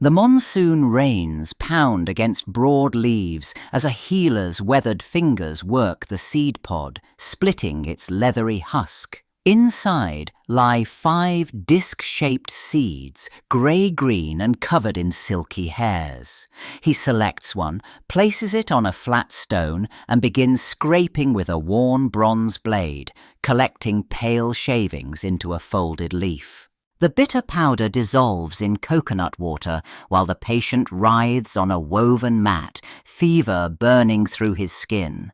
The monsoon rains pound against broad leaves as a healer's weathered fingers work the seed pod, splitting its leathery husk. Inside lie 5 disc-shaped seeds, grey-green and covered in silky hairs. He selects one, places it on a flat stone and begins scraping with a worn bronze blade, collecting pale shavings into a folded leaf. The bitter powder dissolves in coconut water while the patient writhes on a woven mat, fever burning through his skin.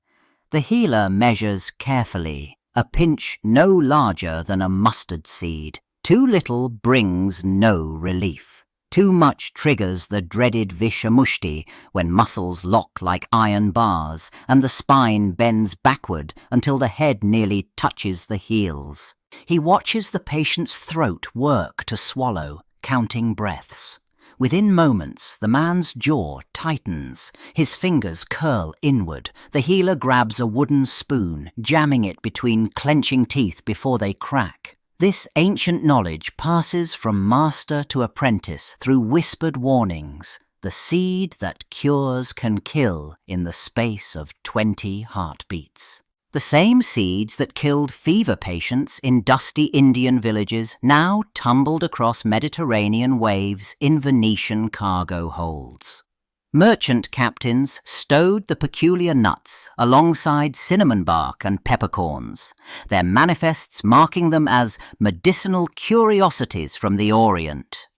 The healer measures carefully, a pinch no larger than a mustard seed. Too little brings no relief. Too much triggers the dreaded vishamushti when muscles lock like iron bars and the spine bends backward until the head nearly touches the heels. He watches the patient's throat work to swallow, counting breaths. Within moments, the man's jaw tightens, his fingers curl inward. The healer grabs a wooden spoon, jamming it between clenching teeth before they crack. This ancient knowledge passes from master to apprentice through whispered warnings. The seed that cures can kill in the space of 20 heartbeats. The same seeds that killed fever patients in dusty Indian villages now tumbled across Mediterranean waves in Venetian cargo holds. Merchant captains stowed the peculiar nuts alongside cinnamon bark and peppercorns, their manifests marking them as medicinal curiosities from the Orient.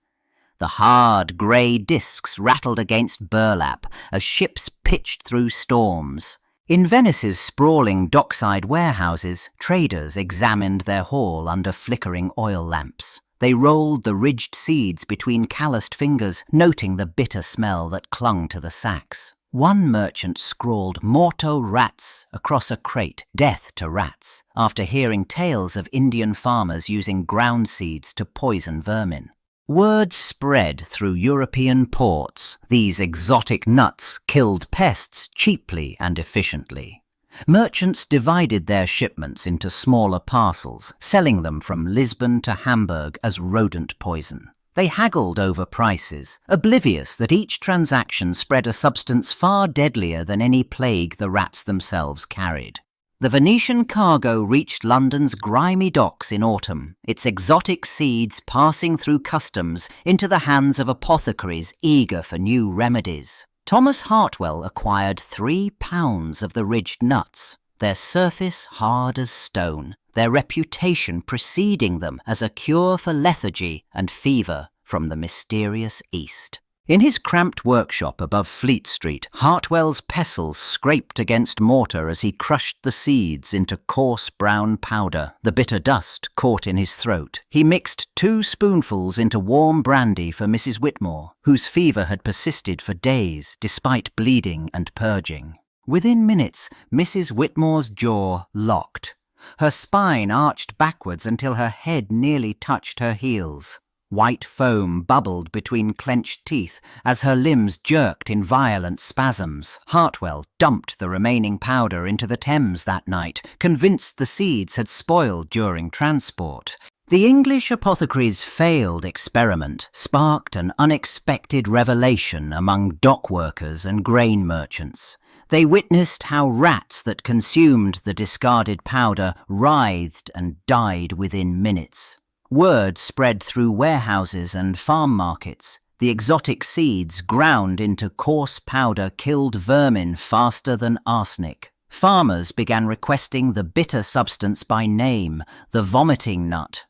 The hard, grey discs rattled against burlap as ships pitched through storms. In Venice's sprawling dockside warehouses, traders examined their haul under flickering oil lamps. They rolled the ridged seeds between calloused fingers, noting the bitter smell that clung to the sacks. One merchant scrawled "Morto rats" across a crate, death to rats, after hearing tales of Indian farmers using ground seeds to poison vermin. Word spread through European ports. These exotic nuts killed pests cheaply and efficiently. Merchants divided their shipments into smaller parcels, selling them from Lisbon to Hamburg as rodent poison. They haggled over prices, oblivious that each transaction spread a substance far deadlier than any plague the rats themselves carried. The Venetian cargo reached London's grimy docks in autumn, its exotic seeds passing through customs into the hands of apothecaries eager for new remedies. Thomas Hartwell acquired 3 pounds of the ridged nuts, their surface hard as stone, their reputation preceding them as a cure for lethargy and fever from the mysterious East. In his cramped workshop above Fleet Street, Hartwell's pestle scraped against mortar as he crushed the seeds into coarse brown powder. The bitter dust caught in his throat. He mixed 2 spoonfuls into warm brandy for Mrs. Whitmore, whose fever had persisted for days despite bleeding and purging. Within minutes, Mrs. Whitmore's jaw locked. Her spine arched backwards until her head nearly touched her heels. White foam bubbled between clenched teeth as her limbs jerked in violent spasms. Hartwell dumped the remaining powder into the Thames that night, convinced the seeds had spoiled during transport. The English apothecary's failed experiment sparked an unexpected revelation among dock workers and grain merchants. They witnessed how rats that consumed the discarded powder writhed and died within minutes. Word spread through warehouses and farm markets. The exotic seeds ground into coarse powder killed vermin faster than arsenic. Farmers began requesting the bitter substance by name, the vomiting nut.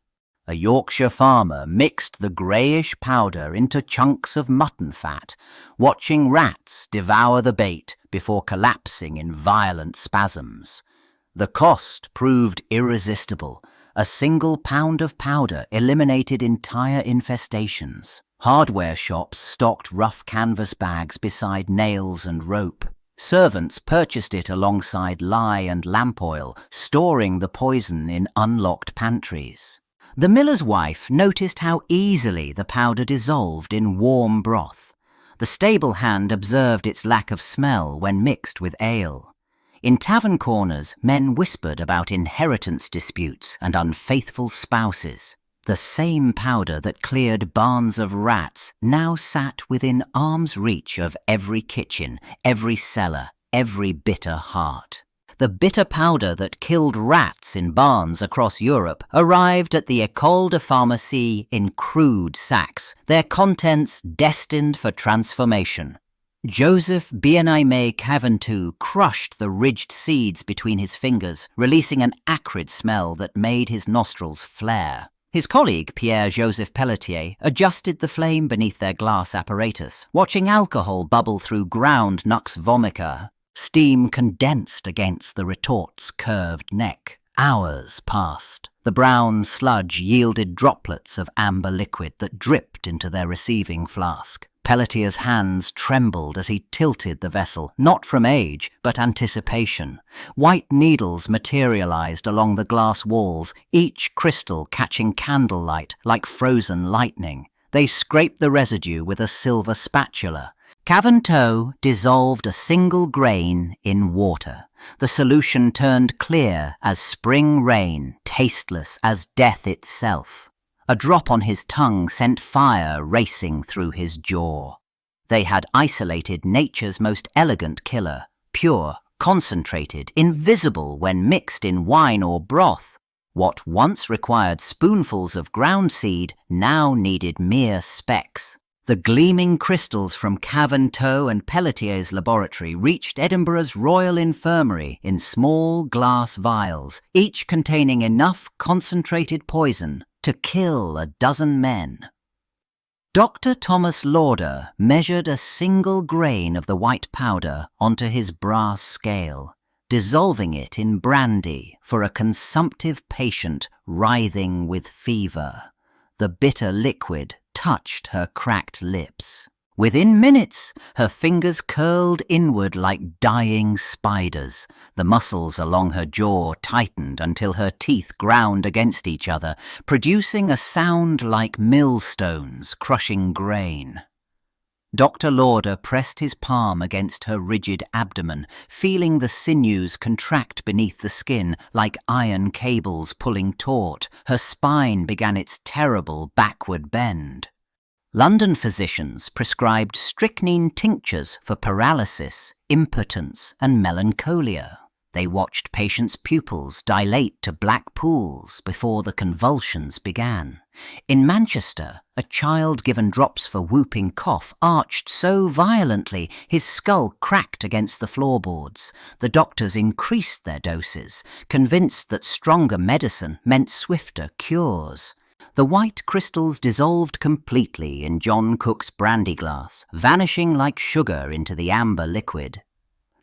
A Yorkshire farmer mixed the greyish powder into chunks of mutton fat, watching rats devour the bait before collapsing in violent spasms. The cost proved irresistible. A single pound of powder eliminated entire infestations. Hardware shops stocked rough canvas bags beside nails and rope. Servants purchased it alongside lye and lamp oil, storing the poison in unlocked pantries. The miller's wife noticed how easily the powder dissolved in warm broth. The stable hand observed its lack of smell when mixed with ale. In tavern corners, men whispered about inheritance disputes and unfaithful spouses. The same powder that cleared barns of rats now sat within arm's reach of every kitchen, every cellar, every bitter heart. The bitter powder that killed rats in barns across Europe arrived at the École de Pharmacie in crude sacks, their contents destined for transformation. Joseph Bien-Aimé Caventou crushed the ridged seeds between his fingers, releasing an acrid smell that made his nostrils flare. His colleague, Pierre-Joseph Pelletier, adjusted the flame beneath their glass apparatus, watching alcohol bubble through ground nux-vomica. Steam condensed against the retort's curved neck. Hours passed. The brown sludge yielded droplets of amber liquid that dripped into their receiving flask. Pelletier's hands trembled as he tilted the vessel, not from age, but anticipation. White needles materialized along the glass walls, each crystal catching candlelight like frozen lightning. They scraped the residue with a silver spatula. Caventou dissolved a single grain in water. The solution turned clear as spring rain, tasteless as death itself. A drop on his tongue sent fire racing through his jaw. They had isolated nature's most elegant killer, pure, concentrated, invisible when mixed in wine or broth. What once required spoonfuls of ground seed now needed mere specks. The gleaming crystals from Caventou and Pelletier's laboratory reached Edinburgh's Royal Infirmary in small glass vials, each containing enough concentrated poison to kill a dozen men. Dr. Thomas Lauder measured a single grain of the white powder onto his brass scale, dissolving it in brandy for a consumptive patient writhing with fever. The bitter liquid touched her cracked lips. Within minutes, her fingers curled inward like dying spiders. The muscles along her jaw tightened until her teeth ground against each other, producing a sound like millstones crushing grain. Dr. Lauder pressed his palm against her rigid abdomen, feeling the sinews contract beneath the skin like iron cables pulling taut. Her spine began its terrible backward bend. London physicians prescribed strychnine tinctures for paralysis, impotence, and melancholia. They watched patients' pupils dilate to black pools before the convulsions began. In Manchester, a child given drops for whooping cough arched so violently his skull cracked against the floorboards. The doctors increased their doses, convinced that stronger medicine meant swifter cures. The white crystals dissolved completely in John Cook's brandy glass, vanishing like sugar into the amber liquid.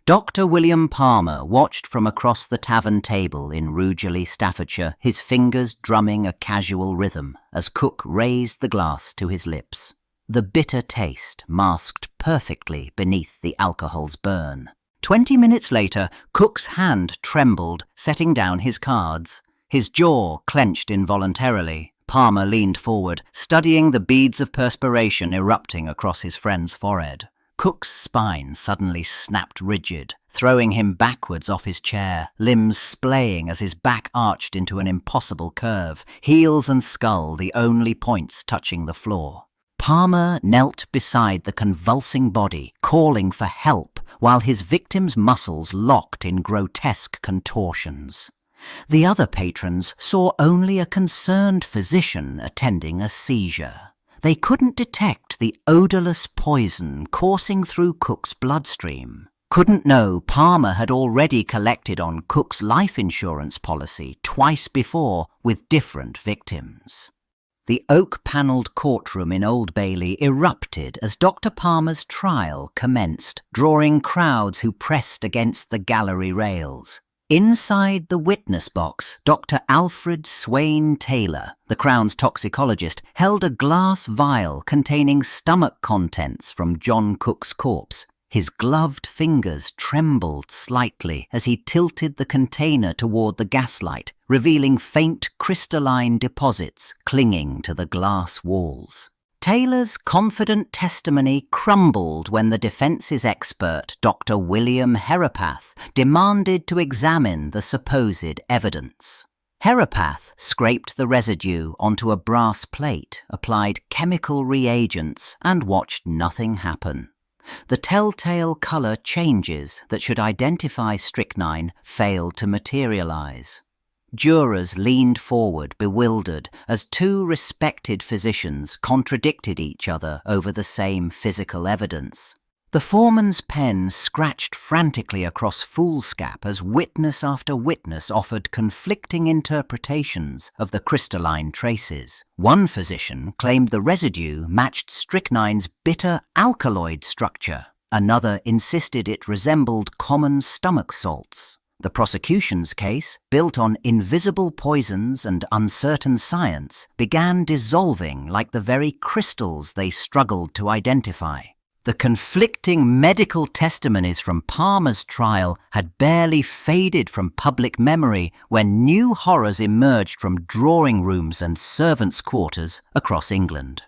Dr. William Palmer watched from across the tavern table in Rugeley, Staffordshire, his fingers drumming a casual rhythm as Cook raised the glass to his lips. The bitter taste masked perfectly beneath the alcohol's burn. 20 minutes later, Cook's hand trembled, setting down his cards. His jaw clenched involuntarily. Palmer leaned forward, studying the beads of perspiration erupting across his friend's forehead. Cook's spine suddenly snapped rigid, throwing him backwards off his chair, limbs splaying as his back arched into an impossible curve, heels and skull the only points touching the floor. Palmer knelt beside the convulsing body, calling for help, while his victim's muscles locked in grotesque contortions. The other patrons saw only a concerned physician attending a seizure. They couldn't detect the odorless poison coursing through Cook's bloodstream. Couldn't know Palmer had already collected on Cook's life insurance policy twice before with different victims. The oak-panelled courtroom in Old Bailey erupted as Dr. Palmer's trial commenced, drawing crowds who pressed against the gallery rails. Inside the witness box, Dr. Alfred Swain Taylor, the Crown's toxicologist, held a glass vial containing stomach contents from John Cook's corpse. His gloved fingers trembled slightly as he tilted the container toward the gaslight, revealing faint crystalline deposits clinging to the glass walls. Taylor's confident testimony crumbled when the defence's expert, Dr. William Herapath, demanded to examine the supposed evidence. Heropath scraped the residue onto a brass plate, applied chemical reagents, and watched nothing happen. The telltale colour changes that should identify strychnine failed to materialise. Jurors leaned forward, bewildered, as two respected physicians contradicted each other over the same physical evidence. The foreman's pen scratched frantically across foolscap as witness after witness offered conflicting interpretations of the crystalline traces. One physician claimed the residue matched strychnine's bitter alkaloid structure. Another insisted it resembled common stomach salts. The prosecution's case, built on invisible poisons and uncertain science, began dissolving like the very crystals they struggled to identify. The conflicting medical testimonies from Palmer's trial had barely faded from public memory when new horrors emerged from drawing rooms and servants' quarters across England.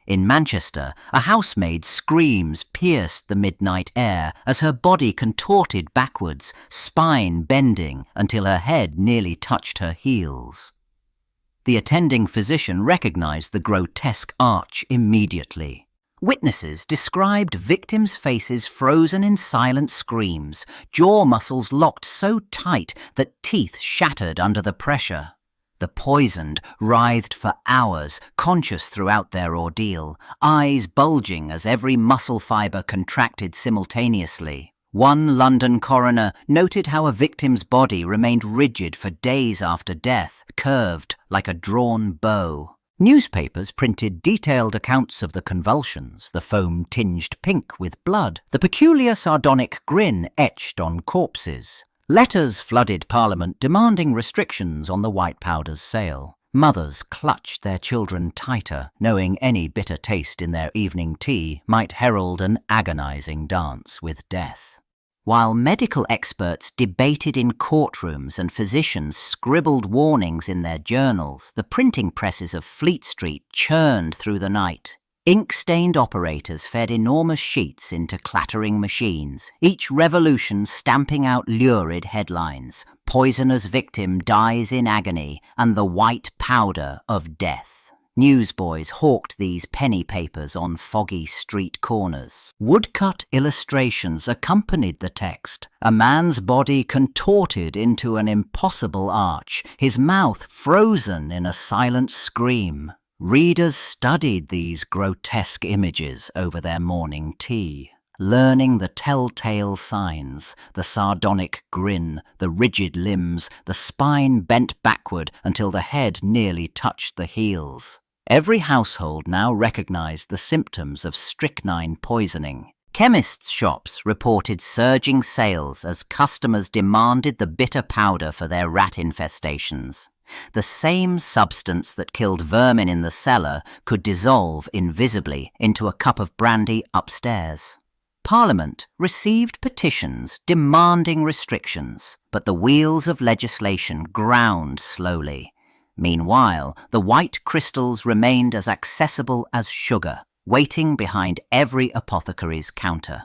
In Manchester, a housemaid's screams pierced the midnight air as her body contorted backwards, spine bending until her head nearly touched her heels. The attending physician recognized the grotesque arch immediately. Witnesses described victims' faces frozen in silent screams, jaw muscles locked so tight that teeth shattered under the pressure. The poisoned writhed for hours, conscious throughout their ordeal, eyes bulging as every muscle fibre contracted simultaneously. One London coroner noted how a victim's body remained rigid for days after death, curved like a drawn bow. Newspapers printed detailed accounts of the convulsions, the foam tinged pink with blood, the peculiar sardonic grin etched on corpses. Letters flooded Parliament demanding restrictions on the white powder's sale. Mothers clutched their children tighter, knowing any bitter taste in their evening tea might herald an agonizing dance with death. While medical experts debated in courtrooms and physicians scribbled warnings in their journals, the printing presses of Fleet Street churned through the night. Ink-stained operators fed enormous sheets into clattering machines, each revolution stamping out lurid headlines. Poisoner's victim dies in agony, and the white powder of death. Newsboys hawked these penny papers on foggy street corners. Woodcut illustrations accompanied the text. A man's body contorted into an impossible arch, his mouth frozen in a silent scream. Readers studied these grotesque images over their morning tea, learning the telltale signs, the sardonic grin, the rigid limbs, the spine bent backward until the head nearly touched the heels. Every household now recognized the symptoms of strychnine poisoning. Chemists' shops reported surging sales as customers demanded the bitter powder for their rat infestations. The same substance that killed vermin in the cellar could dissolve invisibly into a cup of brandy upstairs. Parliament received petitions demanding restrictions, but the wheels of legislation ground slowly. Meanwhile, the white crystals remained as accessible as sugar, waiting behind every apothecary's counter.